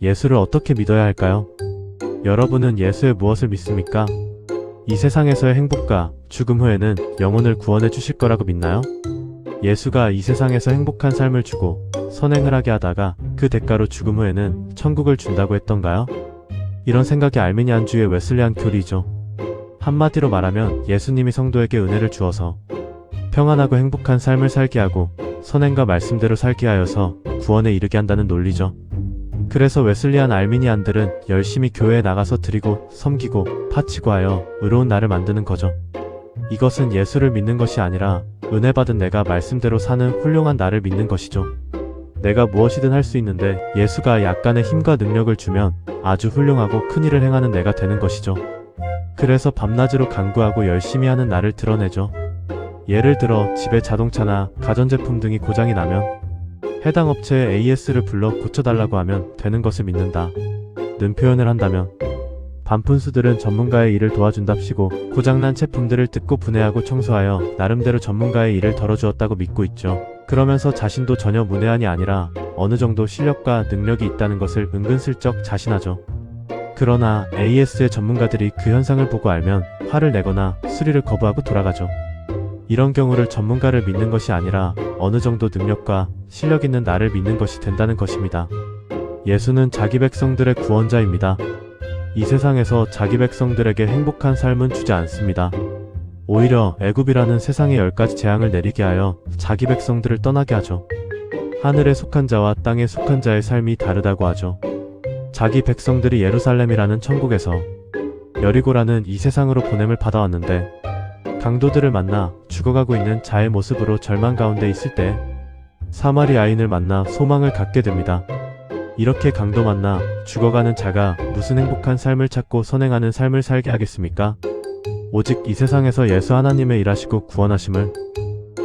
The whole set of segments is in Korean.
예수를 어떻게 믿어야 할까요? 여러분은 예수의 무엇을 믿습니까? 이 세상에서의 행복과 죽음 후에는 영혼을 구원해 주실 거라고 믿나요? 예수가 이 세상에서 행복한 삶을 주고 선행을 하게 하다가 그 대가로 죽음 후에는 천국을 준다고 했던가요? 이런 생각이 알미니안주의 웨슬리안 교리죠. 한마디로 말하면 예수님이 성도에게 은혜를 주어서 평안하고 행복한 삶을 살게 하고 선행과 말씀대로 살게 하여서 구원에 이르게 한다는 논리죠. 그래서 웨슬리안 알미니안들은 열심히 교회에 나가서 드리고 섬기고 파치고 하여 의로운 나를 만드는 거죠. 이것은 예수를 믿는 것이 아니라 은혜 받은 내가 말씀대로 사는 훌륭한 나를 믿는 것이죠. 내가 무엇이든 할 수 있는데 예수가 약간의 힘과 능력을 주면 아주 훌륭하고 큰 일을 행하는 내가 되는 것이죠. 그래서 밤낮으로 간구하고 열심히 하는 나를 드러내죠. 예를 들어 집에 자동차나 가전제품 등이 고장이 나면 해당 업체에 AS를 불러 고쳐달라고 하면 되는 것을 믿는다 는 표현을 한다면, 반푼수들은 전문가의 일을 도와준답시고 고장난 제품들을 뜯고 분해하고 청소하여 나름대로 전문가의 일을 덜어주었다고 믿고 있죠. 그러면서 자신도 전혀 문외한이 아니라 어느 정도 실력과 능력이 있다는 것을 은근슬쩍 자신하죠. 그러나 AS의 전문가들이 그 현상을 보고 알면 화를 내거나 수리를 거부하고 돌아가죠. 이런 경우를 전문가를 믿는 것이 아니라 어느 정도 능력과 실력 있는 나를 믿는 것이 된다는 것입니다. 예수는 자기 백성들의 구원자입니다. 이 세상에서 자기 백성들에게 행복한 삶은 주지 않습니다. 오히려 애굽이라는 세상의 10가지 재앙을 내리게 하여 자기 백성들을 떠나게 하죠. 하늘에 속한 자와 땅에 속한 자의 삶이 다르다고 하죠. 자기 백성들이 예루살렘이라는 천국에서 여리고라는 이 세상으로 보냄을 받아왔는데, 강도들을 만나 죽어가고 있는 자의 모습으로 절망 가운데 있을 때 사마리아인을 만나 소망을 갖게 됩니다. 이렇게 강도 만나 죽어가는 자가 무슨 행복한 삶을 찾고 선행하는 삶을 살게 하겠습니까? 오직 이 세상에서 예수 하나님의 일하시고 구원하심을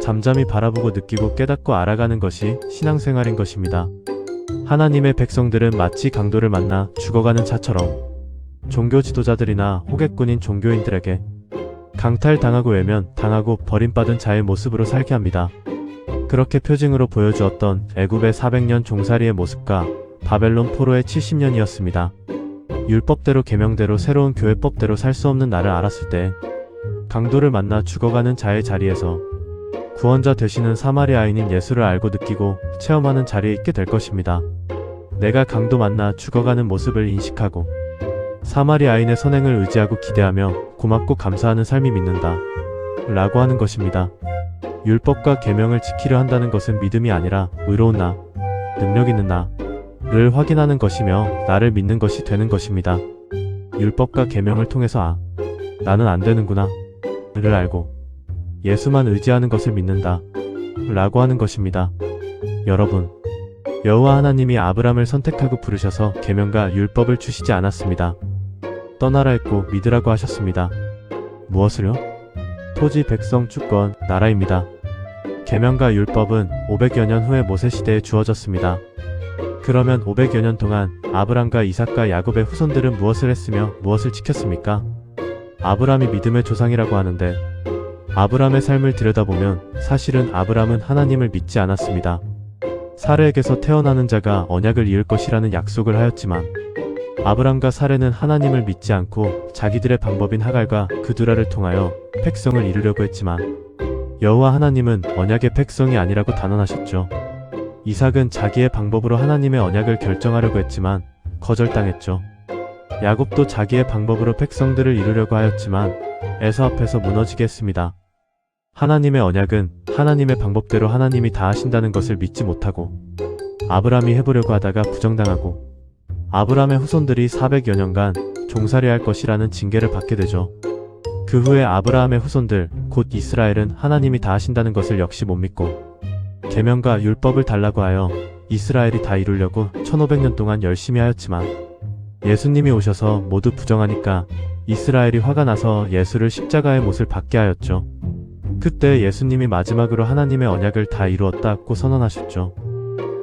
잠잠히 바라보고 느끼고 깨닫고 알아가는 것이 신앙생활인 것입니다. 하나님의 백성들은 마치 강도를 만나 죽어가는 자처럼 종교 지도자들이나 호객꾼인 종교인들에게 강탈당하고 외면당하고 버림받은 자의 모습으로 살게 합니다. 그렇게 표징으로 보여주었던 애굽의 400년 종살이의 모습과 바벨론 포로의 70년이었습니다. 율법대로 계명대로 새로운 교회법대로 살 수 없는 나를 알았을 때 강도를 만나 죽어가는 자의 자리에서 구원자 되시는 사마리아인인 예수를 알고 느끼고 체험하는 자리에 있게 될 것입니다. 내가 강도 만나 죽어가는 모습을 인식하고 사마리아인의 선행을 의지하고 기대하며 고맙고 감사하는 삶이 믿는다 라고 하는 것입니다. 율법과 계명을 지키려 한다는 것은 믿음이 아니라 의로운 나, 능력 있는 나를 확인하는 것이며 나를 믿는 것이 되는 것입니다. 율법과 계명을 통해서 나는 안 되는구나 를 알고 예수만 의지하는 것을 믿는다 라고 하는 것입니다. 여러분, 여호와 하나님이 아브람을 선택하고 부르셔서 계명과 율법을 주시지 않았습니다. 떠나라 했고 믿으라고 하셨습니다. 무엇을요? 토지, 백성, 주권, 나라입니다. 계명과 율법은 500여 년 후에 모세 시대에 주어졌습니다. 그러면 500여 년 동안 아브람과 이삭과 야곱의 후손들은 무엇을 했으며 무엇을 지켰습니까? 아브람이 믿음의 조상이라고 하는데, 아브람의 삶을 들여다보면 사실은 아브람은 하나님을 믿지 않았습니다. 사레에게서 태어나는 자가 언약을 이을 것이라는 약속을 하였지만 아브람과 사레는 하나님을 믿지 않고 자기들의 방법인 하갈과 그두라를 통하여 백성을 이루려고 했지만 여호와 하나님은 언약의 백성이 아니라고 단언하셨죠. 이삭은 자기의 방법으로 하나님의 언약을 결정하려고 했지만 거절당했죠. 야곱도 자기의 방법으로 백성들을 이루려고 하였지만 에서 앞에서 무너지게 했습니다. 하나님의 언약은 하나님의 방법대로 하나님이 다 하신다는 것을 믿지 못하고 아브람이 해보려고 하다가 부정당하고 아브람의 후손들이 400여 년간 종살이할 것이라는 징계를 받게 되죠. 그 후에 아브라함의 후손들 곧 이스라엘은 하나님이 다 하신다는 것을 역시 못 믿고 계명과 율법을 달라고 하여 이스라엘이 다 이루려고 1500년 동안 열심히 하였지만 예수님이 오셔서 모두 부정하니까 이스라엘이 화가 나서 예수를 십자가의 못을 받게 하였죠. 그때 예수님이 마지막으로 하나님의 언약을 다 이루었다고 선언하셨죠.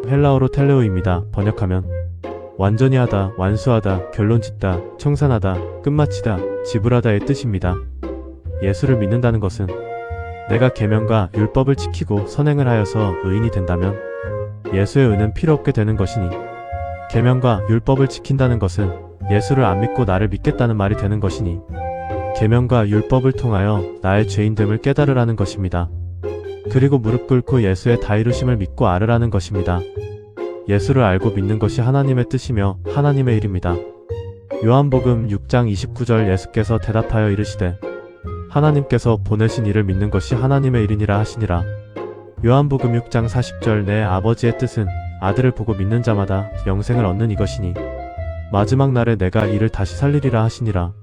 헬라어로 텔레오입니다. 번역하면 완전히 하다, 완수하다, 결론 짓다, 청산하다, 끝마치다, 지불하다의 뜻입니다. 예수를 믿는다는 것은 내가 계명과 율법을 지키고 선행을 하여서 의인이 된다면 예수의 의는 필요 없게 되는 것이니 계명과 율법을 지킨다는 것은 예수를 안 믿고 나를 믿겠다는 말이 되는 것이니 계명과 율법을 통하여 나의 죄인됨을 깨달으라는 것입니다. 그리고 무릎 꿇고 예수의 다 이루심을 믿고 알으라는 것입니다. 예수를 알고 믿는 것이 하나님의 뜻이며 하나님의 일입니다. 요한복음 6장 29절 예수께서 대답하여 이르시되 하나님께서 보내신 이를 믿는 것이 하나님의 일이니라 하시니라. 요한복음 6장 40절 내 아버지의 뜻은 아들을 보고 믿는 자마다 영생을 얻는 이것이니 마지막 날에 내가 이를 다시 살리리라 하시니라.